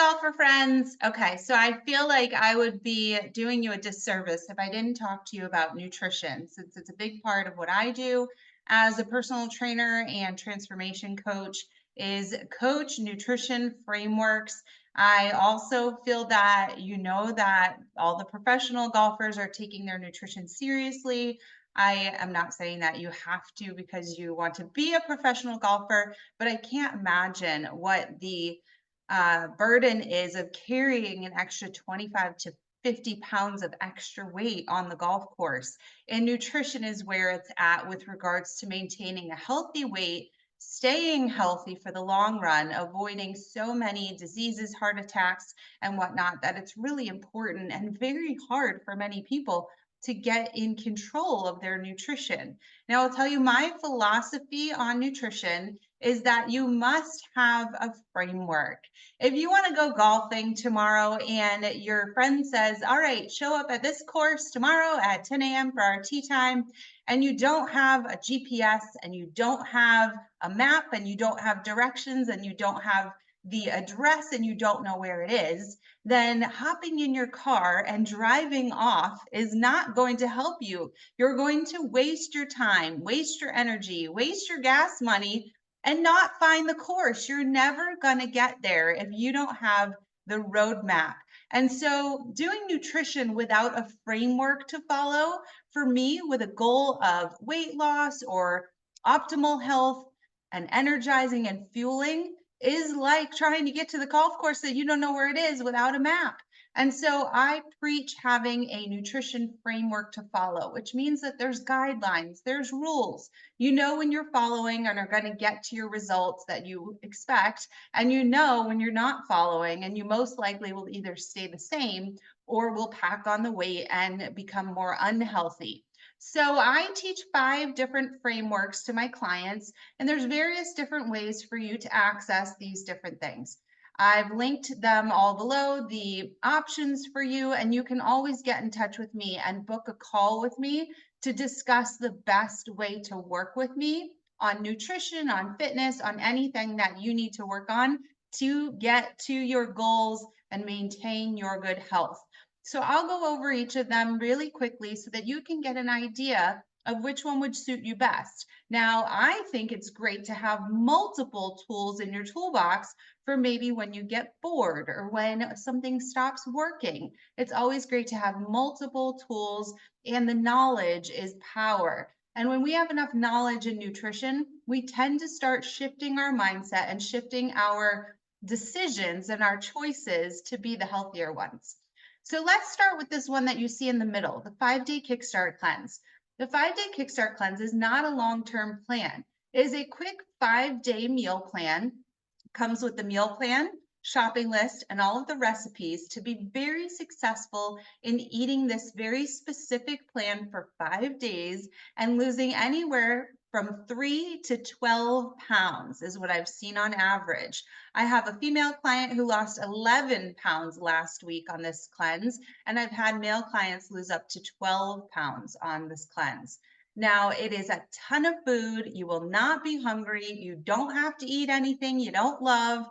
golfer friends. Okay, so I feel like I would be doing you a disservice if I didn't talk to you about nutrition, since it's a big part of what I do as a personal trainer and transformation coach is coach nutrition frameworks. I also feel that you know that all the professional golfers are taking their nutrition seriously. I am not saying that you have to because you want to be a professional golfer, but I can't imagine what the burden is of carrying an extra 25 to 50 pounds of extra weight on the golf course. And nutrition is where it's at with regards to maintaining a healthy weight, staying healthy for the long run, avoiding so many diseases, heart attacks, and whatnot, that it's really important and very hard for many people to get in control of their nutrition. Now, I'll tell you my philosophy on nutrition is that you must have a framework. If you want to go golfing tomorrow and your friend says, all right, show up at this course tomorrow at 10 a.m. for our tea time, and you don't have a GPS and you don't have a map and you don't have directions and you don't have the address and you don't know where it is, then hopping in your car and driving off is not going to help you. You're going to waste your time, waste your energy, waste your gas money, and not find the course. You're never going to get there if you don't have the roadmap. And so, doing nutrition without a framework to follow, for me, with a goal of weight loss or optimal health and energizing and fueling, is like trying to get to the golf course that you don't know where it is without a map. And so I preach having a nutrition framework to follow, which means that there's guidelines, there's rules. You know when you're following and are going to get to your results that you expect, and you know when you're not following, and you most likely will either stay the same or will pack on the weight and become more unhealthy. So I teach 5 different frameworks to my clients, and there's various different ways for you to access these different things. I've linked them all below, the options for you, and you can always get in touch with me and book a call with me to discuss the best way to work with me on nutrition, on fitness, on anything that you need to work on to get to your goals and maintain your good health. So I'll go over each of them really quickly so that you can get an idea of which one would suit you best. Now, I think it's great to have multiple tools in your toolbox for maybe when you get bored or when something stops working. It's always great to have multiple tools, and the knowledge is power. And when we have enough knowledge in nutrition, we tend to start shifting our mindset and shifting our decisions and our choices to be the healthier ones. So let's start with this one that you see in the middle, the 5-day Kickstart Cleanse. The 5-day Kickstart Cleanse is not a long-term plan. It is a quick 5-day meal plan. Comes with the meal plan, shopping list, and all of the recipes to be very successful in eating this very specific plan for 5 days and losing anywhere from 3 to 12 pounds is what I've seen on average. I have a female client who lost 11 pounds last week on this cleanse, and I've had male clients lose up to 12 pounds on this cleanse. Now, it is a ton of food. You will not be hungry. You don't have to eat anything you don't love.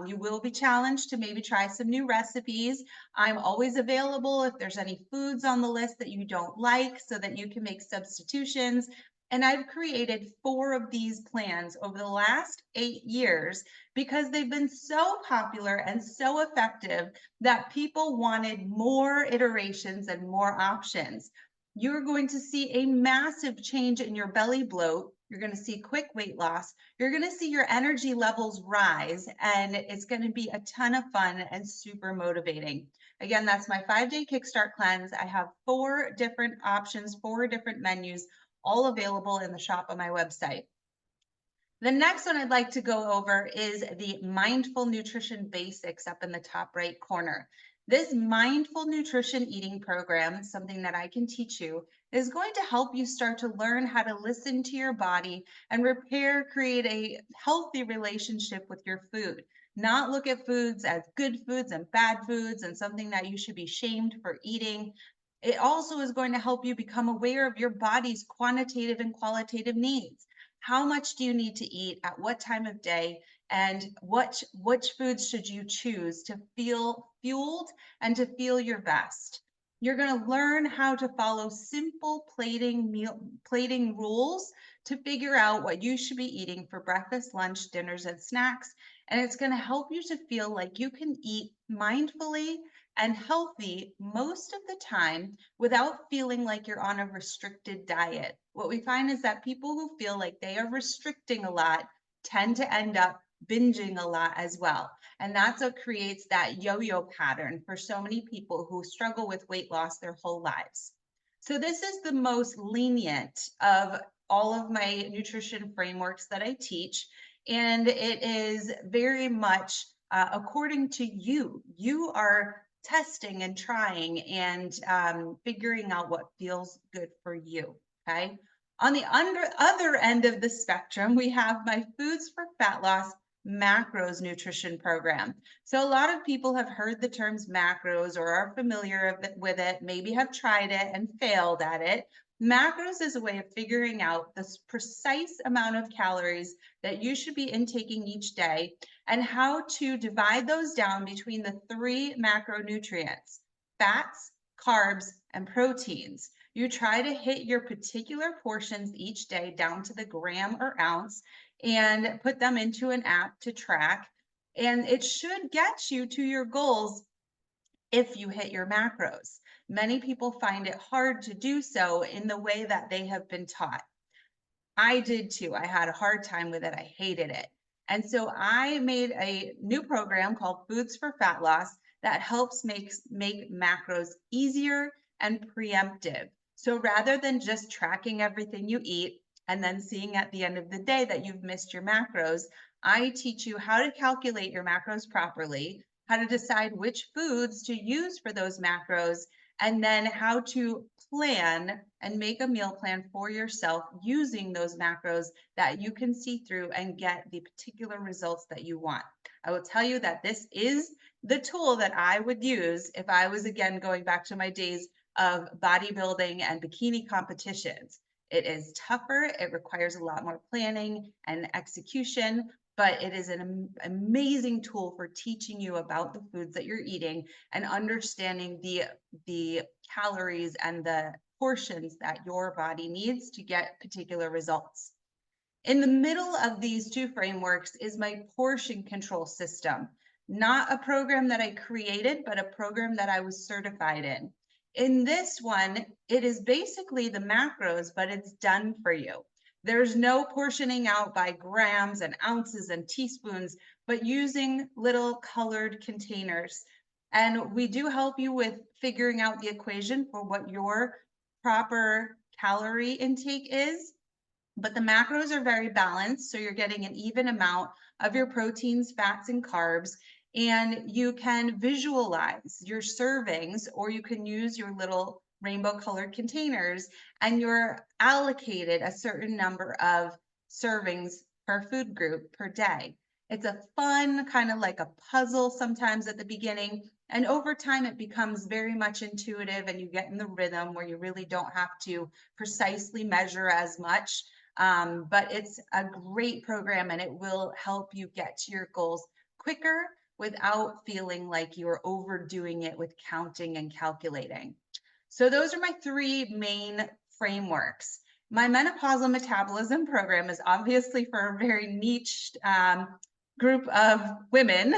You will be challenged to maybe try some new recipes. I'm always available if there's any foods on the list that you don't like so that you can make substitutions. And I've created 4 of these plans over the last 8 years because they've been so popular and so effective that people wanted more iterations and more options. You're going to see a massive change in your belly bloat. You're going to see quick weight loss. You're going to see your energy levels rise, and it's going to be a ton of fun and super motivating. Again, that's my 5-day Kickstart Cleanse. I have 4 different options, 4 different menus, all available in the shop on my website. The next one I'd like to go over is the Mindful Nutrition Basics up in the top right corner. This mindful nutrition eating program, something that I can teach you, is going to help you start to learn how to listen to your body and create a healthy relationship with your food. Not look at foods as good foods and bad foods and something that you should be shamed for eating. It also is going to help you become aware of your body's quantitative and qualitative needs. how much do you need to eat at what time of day, and which foods should you choose to feel fueled and to feel your best. You're going to learn how to follow simple plating rules to figure out what you should be eating for breakfast, lunch, dinners, and snacks. And it's going to help you to feel like you can eat mindfully and healthy most of the time without feeling like you're on a restricted diet. What we find is that people who feel like they are restricting a lot tend to end up binging a lot as well. And that's what creates that yo-yo pattern for so many people who struggle with weight loss their whole lives. So this is the most lenient of all of my nutrition frameworks that I teach. And it is very much according to you. You are testing and trying and figuring out what feels good for you. Okay. On the other end of the spectrum, we have my Foods for Fat Loss macros nutrition program. So a lot of people have heard the terms macros or are familiar with it, maybe have tried it and failed at it. Macros is a way of figuring out the precise amount of calories that you should be intaking each day and how to divide those down between the three macronutrients: fats, carbs, and proteins. You try to hit your particular portions each day down to the gram or ounce and put them into an app to track. And it should get you to your goals if you hit your macros. Many people find it hard to do so in the way that they have been taught. I did too. I had a hard time with it. I hated it. And so I made a new program called Foods for Fat Loss that helps make macros easier and preemptive. So rather than just tracking everything you eat and then seeing at the end of the day that you've missed your macros, I teach you how to calculate your macros properly, how to decide which foods to use for those macros, and then how to plan and make a meal plan for yourself using those macros that you can see through and get the particular results that you want. I will tell you that this is the tool that I would use if I was, again, going back to my days of bodybuilding and bikini competitions. It is tougher, it requires a lot more planning and execution, but it is an amazing tool for teaching you about the foods that you're eating and understanding the calories and the portions that your body needs to get particular results. In the middle of these two frameworks is my portion control system, not a program that I created, but a program that I was certified in. In this one, it is basically the macros, but it's done for you. There's no portioning out by grams and ounces and teaspoons, but using little colored containers. And we do help you with figuring out the equation for what your proper calorie intake is. But the macros are very balanced, so you're getting an even amount of your proteins, fats, and carbs. And you can visualize your servings, or you can use your little rainbow colored containers, and you're allocated a certain number of servings per food group per day. It's a fun kind of like a puzzle sometimes at the beginning. And over time, it becomes very much intuitive and you get in the rhythm where you really don't have to precisely measure as much. But it's a great program and it will help you get to your goals quicker without feeling like you're overdoing it with counting and calculating. So those are my three main frameworks. My menopausal metabolism program is obviously for a very niche group of women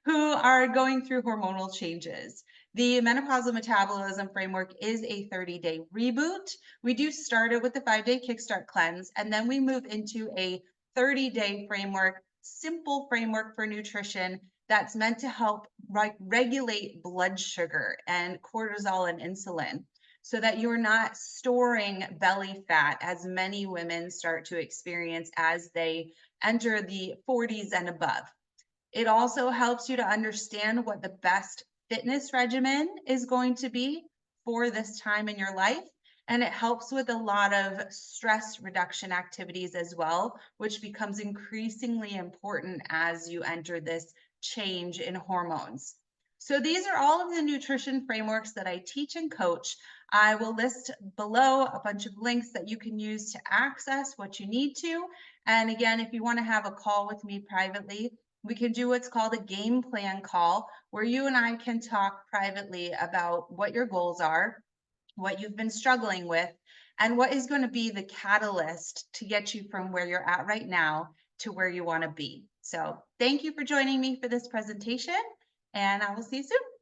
who are going through hormonal changes. The menopausal metabolism framework is a 30-day reboot. We do start it with the 5-day kickstart cleanse, and then we move into a 30-day framework, simple framework for nutrition that's meant to help regulate blood sugar and cortisol and insulin so that you're not storing belly fat as many women start to experience as they enter the 40s and above. It also helps you to understand what the best fitness regimen is going to be for this time in your life. And it helps with a lot of stress reduction activities as well, which becomes increasingly important as you enter this change in hormones. So these are all of the nutrition frameworks that I teach and coach. I will list below a bunch of links that you can use to access what you need to. And again, if you want to have a call with me privately, we can do what's called a game plan call, where you and I can talk privately about what your goals are, what you've been struggling with, and what is going to be the catalyst to get you from where you're at right now to where you want to be. So thank you for joining me for this presentation, and I will see you soon.